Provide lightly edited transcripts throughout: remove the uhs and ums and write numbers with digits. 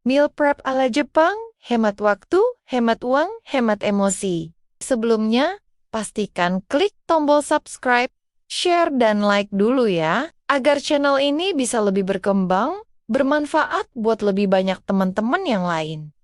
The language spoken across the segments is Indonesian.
Meal prep ala Jepang, hemat waktu, hemat uang, hemat emosi. Sebelumnya, pastikan klik tombol subscribe, share, dan like dulu ya, agar channel ini bisa lebih berkembang, bermanfaat buat lebih banyak teman-teman yang lain.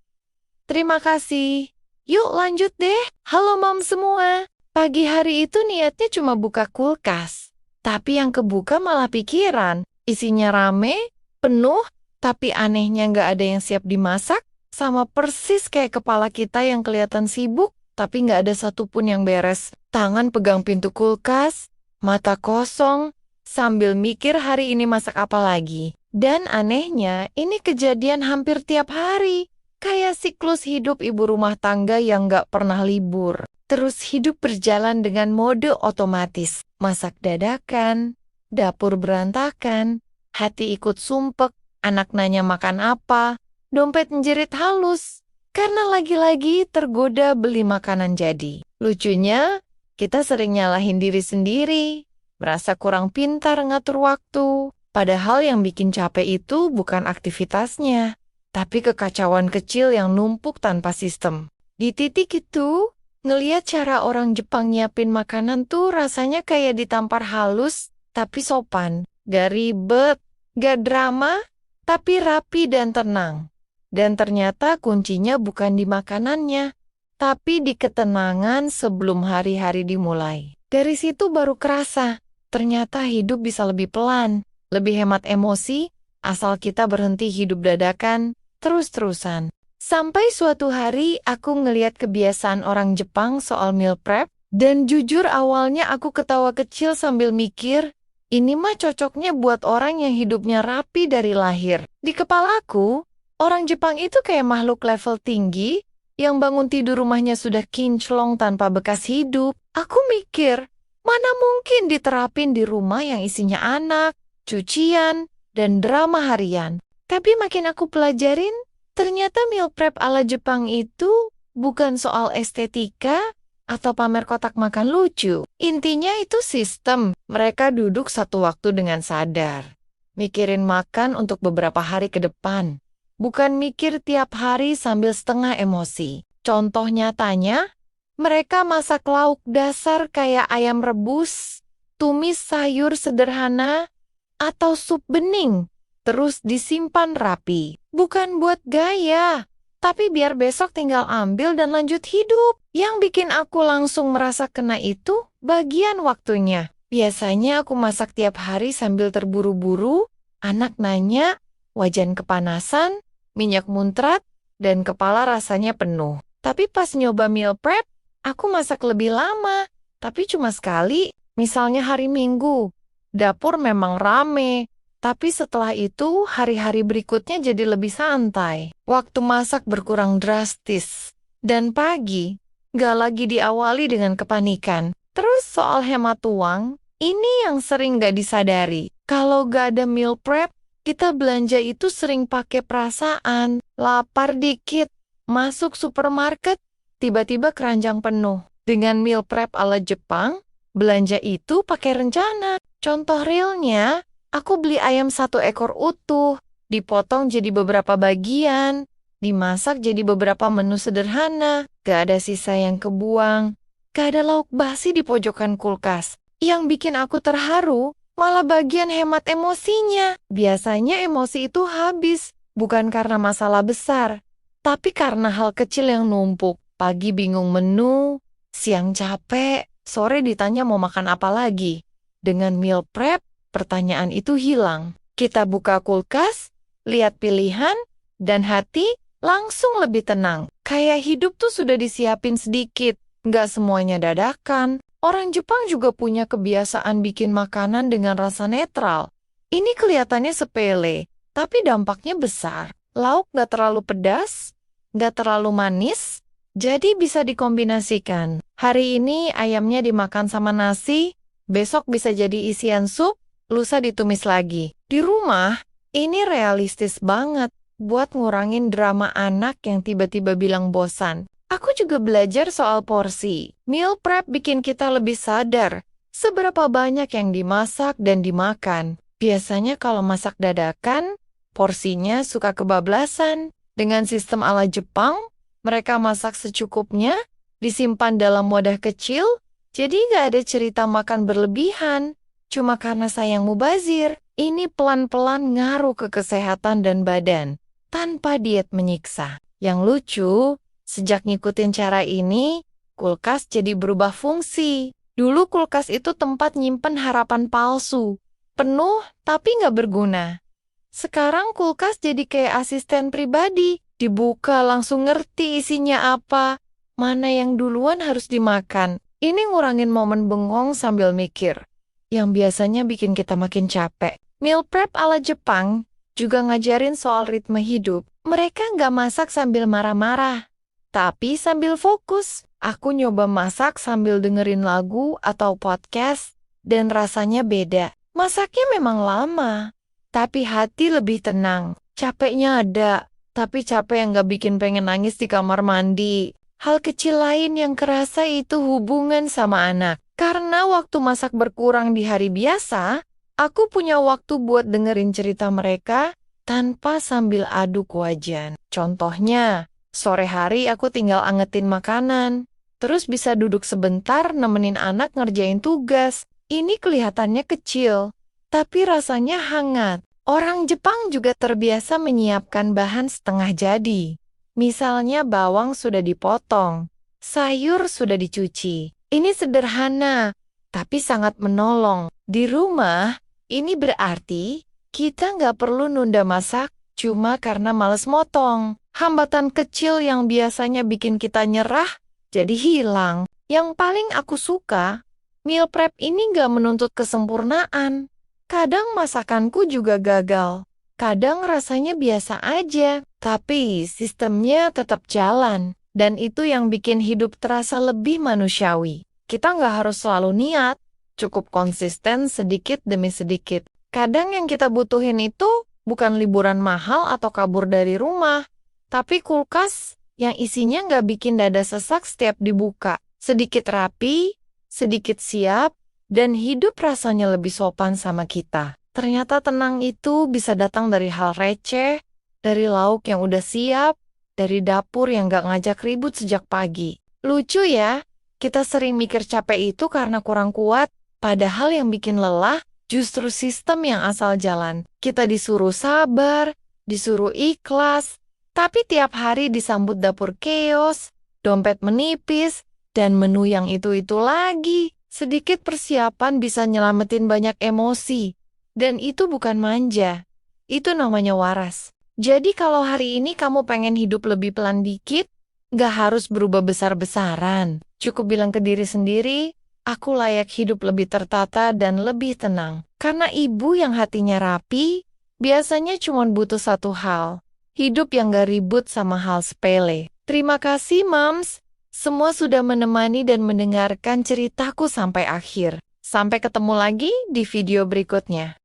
Terima kasih. Yuk lanjut deh. Halo mom semua. Pagi hari itu niatnya cuma buka kulkas. Tapi yang kebuka malah pikiran. Isinya rame, penuh, tapi anehnya nggak ada yang siap dimasak. Sama persis kayak kepala kita yang kelihatan sibuk, tapi nggak ada satupun yang beres. Tangan pegang pintu kulkas, mata kosong, sambil mikir hari ini masak apa lagi. Dan anehnya, ini kejadian hampir tiap hari. Kayak siklus hidup ibu rumah tangga yang nggak pernah libur. Terus hidup berjalan dengan mode otomatis. Masak dadakan, dapur berantakan, hati ikut sumpek, anak nanya makan apa, dompet menjerit halus. Karena lagi-lagi tergoda beli makanan jadi. Lucunya, kita sering nyalahin diri sendiri, merasa kurang pintar ngatur waktu. Padahal yang bikin capek itu bukan aktivitasnya, tapi kekacauan kecil yang numpuk tanpa sistem. Di titik itu, ngeliat cara orang Jepang nyiapin makanan tuh rasanya kayak ditampar halus, tapi sopan. Gak ribet, gak drama, tapi rapi dan tenang. Dan ternyata kuncinya bukan di makanannya, tapi di ketenangan sebelum hari-hari dimulai. Dari situ baru kerasa, ternyata hidup bisa lebih pelan, lebih hemat emosi, asal kita berhenti hidup dadakan, terus-terusan. Sampai suatu hari aku ngeliat kebiasaan orang Jepang soal meal prep, dan jujur awalnya aku ketawa kecil sambil mikir, ini mah cocoknya buat orang yang hidupnya rapi dari lahir. Di kepalaku, orang Jepang itu kayak makhluk level tinggi, yang bangun tidur rumahnya sudah kinclong tanpa bekas hidup. Aku mikir, mana mungkin diterapin di rumah yang isinya anak, cucian, dan drama harian. Tapi makin aku pelajarin, ternyata meal prep ala Jepang itu bukan soal estetika atau pamer kotak makan lucu. Intinya itu sistem. Mereka duduk satu waktu dengan sadar. Mikirin makan untuk beberapa hari ke depan. Bukan mikir tiap hari sambil setengah emosi. Contoh nyatanya, mereka masak lauk dasar kayak ayam rebus, tumis sayur sederhana, atau sup bening. Terus disimpan rapi. Bukan buat gaya, tapi biar besok tinggal ambil dan lanjut hidup. Yang bikin aku langsung merasa kena itu bagian waktunya. Biasanya aku masak tiap hari sambil terburu-buru, anak nanya, wajan kepanasan, minyak muntrat, dan kepala rasanya penuh. Tapi pas nyoba meal prep, aku masak lebih lama, tapi cuma sekali, misalnya hari Minggu. Dapur memang rame, tapi setelah itu, hari-hari berikutnya jadi lebih santai. Waktu masak berkurang drastis. Dan pagi, gak lagi diawali dengan kepanikan. Terus soal hemat uang, ini yang sering gak disadari. Kalau gak ada meal prep, kita belanja itu sering pakai perasaan. Lapar dikit, masuk supermarket, tiba-tiba keranjang penuh. Dengan meal prep ala Jepang, belanja itu pakai rencana. Contoh realnya, aku beli ayam 1 ekor utuh, dipotong jadi beberapa bagian, dimasak jadi beberapa menu sederhana, gak ada sisa yang kebuang, gak ada lauk basi di pojokan kulkas. Yang bikin aku terharu, malah bagian hemat emosinya. Biasanya emosi itu habis, bukan karena masalah besar, tapi karena hal kecil yang numpuk. Pagi bingung menu, siang capek, sore ditanya mau makan apa lagi. Dengan meal prep, pertanyaan itu hilang. Kita buka kulkas, lihat pilihan, dan hati langsung lebih tenang. Kayak hidup tuh sudah disiapin sedikit, nggak semuanya dadakan. Orang Jepang juga punya kebiasaan bikin makanan dengan rasa netral. Ini kelihatannya sepele, tapi dampaknya besar. Lauk nggak terlalu pedas, nggak terlalu manis, jadi bisa dikombinasikan. Hari ini ayamnya dimakan sama nasi, besok bisa jadi isian sup, lusa ditumis lagi. Di rumah, ini realistis banget buat ngurangin drama anak yang tiba-tiba bilang bosan. Aku juga belajar soal porsi. Meal prep bikin kita lebih sadar seberapa banyak yang dimasak dan dimakan. Biasanya kalau masak dadakan, porsinya suka kebablasan. Dengan sistem ala Jepang, mereka masak secukupnya, disimpan dalam wadah kecil, jadi nggak ada cerita makan berlebihan. Cuma karena sayang mubazir, ini pelan-pelan ngaruh ke kesehatan dan badan, tanpa diet menyiksa. Yang lucu, sejak ngikutin cara ini, kulkas jadi berubah fungsi. Dulu kulkas itu tempat nyimpen harapan palsu, penuh tapi nggak berguna. Sekarang kulkas jadi kayak asisten pribadi, dibuka langsung ngerti isinya apa, mana yang duluan harus dimakan. Ini ngurangin momen bengong sambil mikir, yang biasanya bikin kita makin capek. Meal prep ala Jepang juga ngajarin soal ritme hidup. Mereka nggak masak sambil marah-marah, tapi sambil fokus. Aku nyoba masak sambil dengerin lagu atau podcast, dan rasanya beda. Masaknya memang lama, tapi hati lebih tenang. Capeknya ada, tapi capek yang gak bikin pengen nangis di kamar mandi. Hal kecil lain yang kerasa itu hubungan sama anak. Karena waktu masak berkurang di hari biasa, aku punya waktu buat dengerin cerita mereka tanpa sambil aduk wajan. Contohnya, sore hari aku tinggal angetin makanan, terus bisa duduk sebentar nemenin anak ngerjain tugas. Ini kelihatannya kecil, tapi rasanya hangat. Orang Jepang juga terbiasa menyiapkan bahan setengah jadi. Misalnya bawang sudah dipotong, sayur sudah dicuci. Ini sederhana, tapi sangat menolong. Di rumah, ini berarti kita nggak perlu nunda masak cuma karena males motong. Hambatan kecil yang biasanya bikin kita nyerah, jadi hilang. Yang paling aku suka, meal prep ini nggak menuntut kesempurnaan. Kadang masakanku juga gagal. Kadang rasanya biasa aja, tapi sistemnya tetap jalan. Dan itu yang bikin hidup terasa lebih manusiawi. Kita nggak harus selalu niat, cukup konsisten sedikit demi sedikit. Kadang yang kita butuhin itu bukan liburan mahal atau kabur dari rumah, tapi kulkas yang isinya nggak bikin dada sesak setiap dibuka. Sedikit rapi, sedikit siap, dan hidup rasanya lebih sopan sama kita. Ternyata tenang itu bisa datang dari hal receh, dari lauk yang udah siap, dari dapur yang gak ngajak ribut sejak pagi. Lucu ya, kita sering mikir capek itu karena kurang kuat, padahal yang bikin lelah justru sistem yang asal jalan. Kita disuruh sabar, disuruh ikhlas, tapi tiap hari disambut dapur keos, dompet menipis, dan menu yang itu-itu lagi. Sedikit persiapan bisa nyelamatin banyak emosi. Dan itu bukan manja. Itu namanya waras. Jadi kalau hari ini kamu pengen hidup lebih pelan dikit, gak harus berubah besar-besaran. Cukup bilang ke diri sendiri, aku layak hidup lebih tertata dan lebih tenang. Karena ibu yang hatinya rapi, biasanya cuma butuh satu hal. Hidup yang gak ribut sama hal sepele. Terima kasih, Moms. Semua sudah menemani dan mendengarkan ceritaku sampai akhir. Sampai ketemu lagi di video berikutnya.